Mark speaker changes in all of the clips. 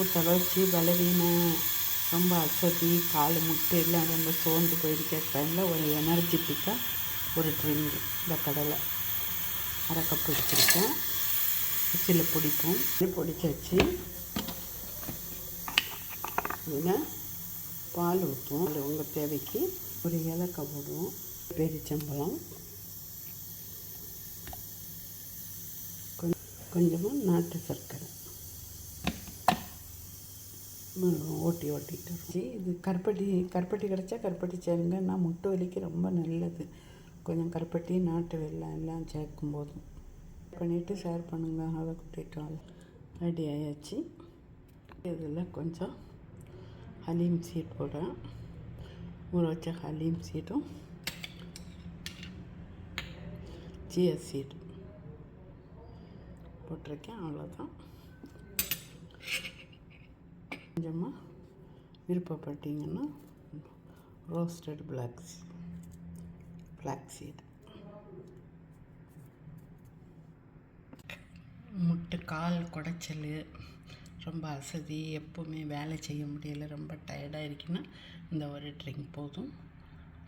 Speaker 1: தளர்ச்சி பலவீனம் ரொம்ப அசதி கால் முட்டு எல்லாம் ரொம்ப சோர்ந்து போயிருக்கிற டைமில் ஒரு எனர்ஜெட்டிக்காக ஒரு ட்ரிங்க் இந்த கடலை அரை கப் வச்சுருக்கேன். மிக்சியில் பிடிப்போம். பிடிச்சாச்சு. இதில் பால் ஊற்றுவோம். அது உங்கள் தேவைக்கு ஒரு ஏலக்காய் போடுவோம். பேரிச்சம்பழம், கொஞ்சமாக நாட்டு சர்க்கரை ஓட்டிட்டு இது கருப்பட்டி கிடச்சா கருப்பட்டி சேருங்க. நான் முட்டை வலிக்கு ரொம்ப நல்லது. கொஞ்சம் கருப்பட்டி நாட்டு வெல்லம் எல்லாம் சேர்க்கும் போதும் பண்ணிவிட்டு ஷேர் பண்ணுங்கள். அதை கூட்டிகிட்டு ரெடி ஆயாச்சு. இதில் கொஞ்சம் ஹலீம் சீட் போடுறேன். ஊற வச்ச ஹலீம் சீடும் சியா சீடு போட்டிருக்கேன். அவ்வளோதான். கொஞ்சமாக விருப்பப்பட்டீங்கன்னா ரோஸ்டட் ஃப்ளாக்ஸ் சீடு. முட்டு கால் குடைச்சல், ரொம்ப அசதி, எப்போவுமே வேலை செய்ய முடியலை, ரொம்ப டயர்டாக இருக்குன்னா இந்த ஒரு ட்ரிங்க் போதும்.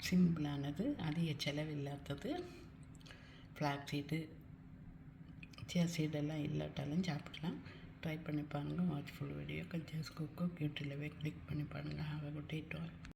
Speaker 1: சிம்பிளானது, அதிக செலவில்லாதது. ஃப்ளாக்ஸ் சீடு சியா சீடெல்லாம் இல்லாட்டாலும் சாப்பிடலாம். ட்ரை பண்ணி பாருங்கள். Watch full video. ஜஸ்ட் குக்கு யூடியூப்ல கிளிக் பண்ணி பாருங்கள். Have a good day to all.